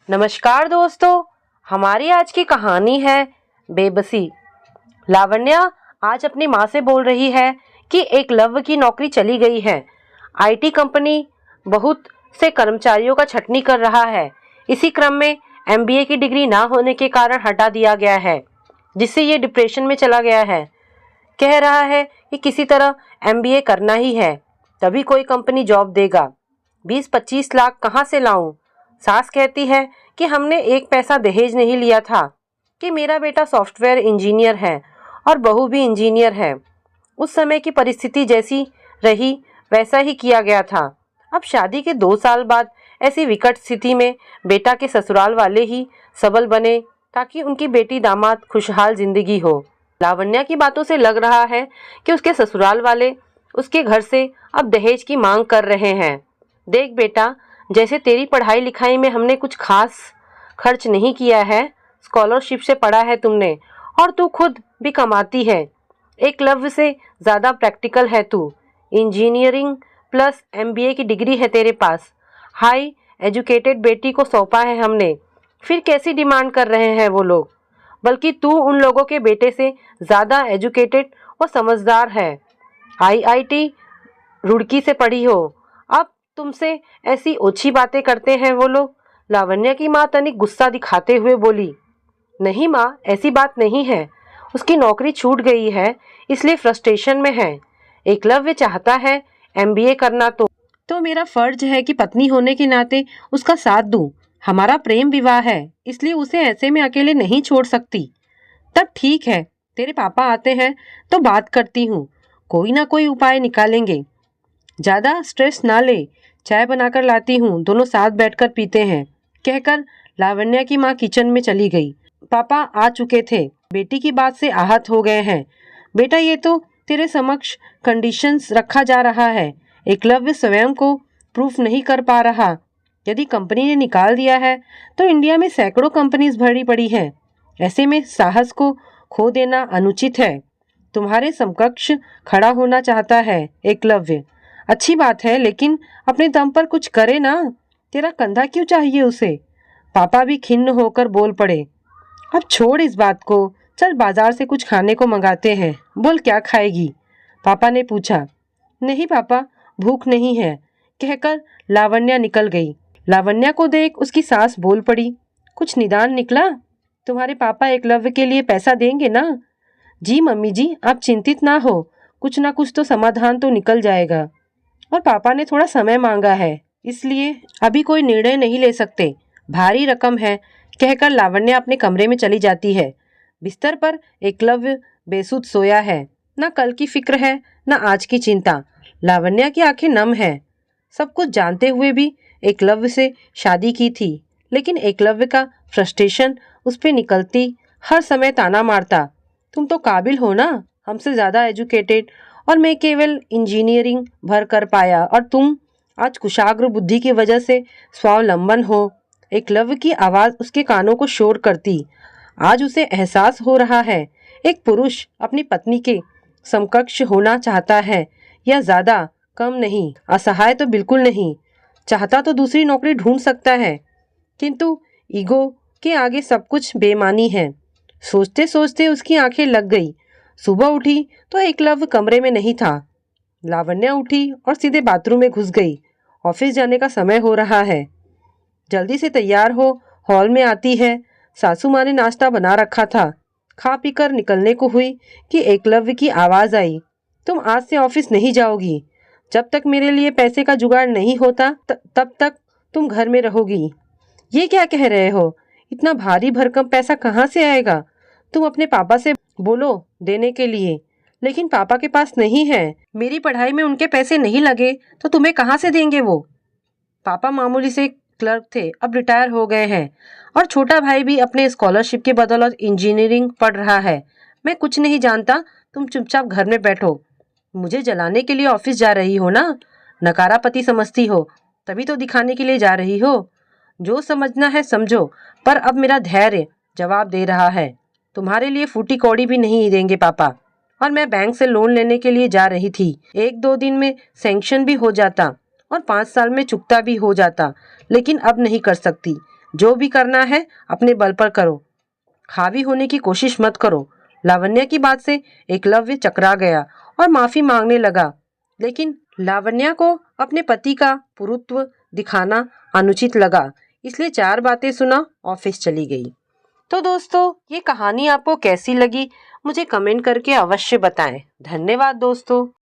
नमस्कार दोस्तों, हमारी आज की कहानी है बेबसी। लावण्या आज अपनी माँ से बोल रही है कि एकलव्य की नौकरी चली गई है। आईटी कंपनी बहुत से कर्मचारियों का छटनी कर रहा है। इसी क्रम में एमबीए की डिग्री ना होने के कारण हटा दिया गया है, जिससे ये डिप्रेशन में चला गया है। कह रहा है कि किसी तरह एमबीए करना ही है, तभी कोई कंपनी जॉब देगा। 20-25 लाख कहाँ से लाऊं? सास कहती है कि हमने एक पैसा दहेज नहीं लिया था, कि मेरा बेटा सॉफ्टवेयर इंजीनियर है और बहू भी इंजीनियर है। उस समय की परिस्थिति जैसी रही वैसा ही किया गया था। अब शादी के 2 साल बाद ऐसी विकट स्थिति में बेटा के ससुराल वाले ही सबल बने ताकि उनकी बेटी दामाद खुशहाल जिंदगी हो। लावण्या की बातों से लग रहा है कि उसके ससुराल वाले उसके घर से अब दहेज की मांग कर रहे हैं। देख बेटा, जैसे तेरी पढ़ाई लिखाई में हमने कुछ खास खर्च नहीं किया है, स्कॉलरशिप से पढ़ा है तुमने और तू खुद भी कमाती है। एकलव्य से ज़्यादा प्रैक्टिकल है तू। इंजीनियरिंग प्लस एमबीए की डिग्री है तेरे पास। हाई एजुकेटेड बेटी को सौंपा है हमने, फिर कैसी डिमांड कर रहे हैं वो लोग? बल्कि तू उन लोगों के बेटे से ज़्यादा एजुकेटेड और समझदार है। आईआईटी रुड़की से पढ़ी हो, अब तुमसे ऐसी ओछी बातें करते हैं वो लोग। लावण्या की माँ तनिक गुस्सा दिखाते हुए बोली, नहीं माँ, ऐसी बात नहीं है। उसकी नौकरी छूट गई है, इसलिए फ्रस्ट्रेशन में है। एकलव्य चाहता है एमबीए करना, तो मेरा फर्ज है कि पत्नी होने के नाते उसका साथ दूं। हमारा प्रेम विवाह है, इसलिए उसे ऐसे में अकेले नहीं छोड़ सकती। तब ठीक है, तेरे पापा आते हैं तो बात करती हूँ, कोई ना कोई उपाय निकालेंगे। ज़्यादा स्ट्रेस ना ले, चाय बनाकर लाती हूँ, दोनों साथ बैठकर पीते हैं, कहकर लावण्या की माँ किचन में चली गई। पापा आ चुके थे, बेटी की बात से आहत हो गए हैं। बेटा, ये तो तेरे समक्ष कंडीशंस रखा जा रहा है। एकलव्य स्वयं को प्रूफ नहीं कर पा रहा। यदि कंपनी ने निकाल दिया है तो इंडिया में सैकड़ों कंपनीज भरी पड़ी हैं। ऐसे में साहस को खो देना अनुचित है। तुम्हारे समकक्ष खड़ा होना चाहता है एकलव्य। अच्छी बात है, लेकिन अपने दम पर कुछ करे ना। तेरा कंधा क्यों चाहिए उसे? पापा भी खिन्न होकर बोल पड़े। अब छोड़ इस बात को, चल बाजार से कुछ खाने को मंगाते हैं। बोल क्या खाएगी? पापा ने पूछा। नहीं पापा, भूख नहीं है, कहकर लावण्या निकल गई। लावण्या को देख उसकी सास बोल पड़ी, कुछ निदान निकला? तुम्हारे पापा एकलव्य के लिए पैसा देंगे ना? जी मम्मी जी, आप चिंतित ना हो, कुछ ना कुछ तो समाधान तो निकल जाएगा। और पापा ने थोड़ा समय मांगा है, इसलिए अभी कोई निर्णय नहीं ले सकते, भारी रकम है, कहकर लावण्या अपने कमरे में चली जाती है। बिस्तर पर एकलव्य बेसुध सोया है। न कल की फिक्र है, न आज की चिंता। लावण्या की आंखें नम है। सब कुछ जानते हुए भी एकलव्य से शादी की थी, लेकिन एकलव्य का फ्रस्ट्रेशन उस पर निकलती हर समय ताना मारता, तुम तो काबिल हो ना, हमसे ज़्यादा एजुकेटेड, और मैं केवल इंजीनियरिंग भर कर पाया और तुम आज कुशाग्र बुद्धि की वजह से स्वावलंबन हो। एकलव्य की आवाज़ उसके कानों को शोर करती। आज उसे एहसास हो रहा है, एक पुरुष अपनी पत्नी के समकक्ष होना चाहता है, या ज़्यादा कम नहीं, असहाय तो बिल्कुल नहीं। चाहता तो दूसरी नौकरी ढूंढ सकता है, किंतु ईगो के आगे सब कुछ बेमानी है। सोचते सोचते उसकी आंखें लग गई। सुबह उठी तो एकलव्य कमरे में नहीं था। लावण्या उठी और सीधे बाथरूम में घुस गई। ऑफिस जाने का समय हो रहा है। जल्दी से तैयार हो हॉल में आती है। सासू माँ ने नाश्ता बना रखा था। खा पीकर निकलने को हुई कि एकलव्य की आवाज़ आई, तुम आज से ऑफिस नहीं जाओगी। जब तक मेरे लिए पैसे का जुगाड़ नहीं होता तब तक तुम घर में रहोगी। ये क्या कह रहे हो? इतना भारी भरकम पैसा कहाँ से आएगा? तुम अपने पापा से बोलो देने के लिए, लेकिन पापा के पास नहीं है। मेरी पढ़ाई में उनके पैसे नहीं लगे तो तुम्हें कहाँ से देंगे वो? पापा मामूली से क्लर्क थे, अब रिटायर हो गए हैं, और छोटा भाई भी अपने स्कॉलरशिप के बदौलत इंजीनियरिंग पढ़ रहा है। मैं कुछ नहीं जानता, तुम चुपचाप घर में बैठो। मुझे जलाने के लिए ऑफिस जा रही हो ना? नकारा पति समझती हो, तभी तो दिखाने के लिए जा रही हो। जो समझना है समझो, पर अब मेरा धैर्य जवाब दे रहा है। तुम्हारे लिए फूटी कौड़ी भी नहीं देंगे पापा। और मैं बैंक से लोन लेने के लिए जा रही थी। 1-2 दिन में सैंक्शन भी हो जाता और 5 साल में चुकता भी हो जाता, लेकिन अब नहीं कर सकती। जो भी करना है अपने बल पर करो, हावी होने की कोशिश मत करो। लावण्या की बात से एकलव्य चकरा गया और माफी मांगने लगा, लेकिन लावण्या को अपने पति का पुरुत्व दिखाना अनुचित लगा, इसलिए 4 बातें सुना ऑफिस चली गई। तो दोस्तों, ये कहानी आपको कैसी लगी मुझे कमेंट करके अवश्य बताएं। धन्यवाद दोस्तों।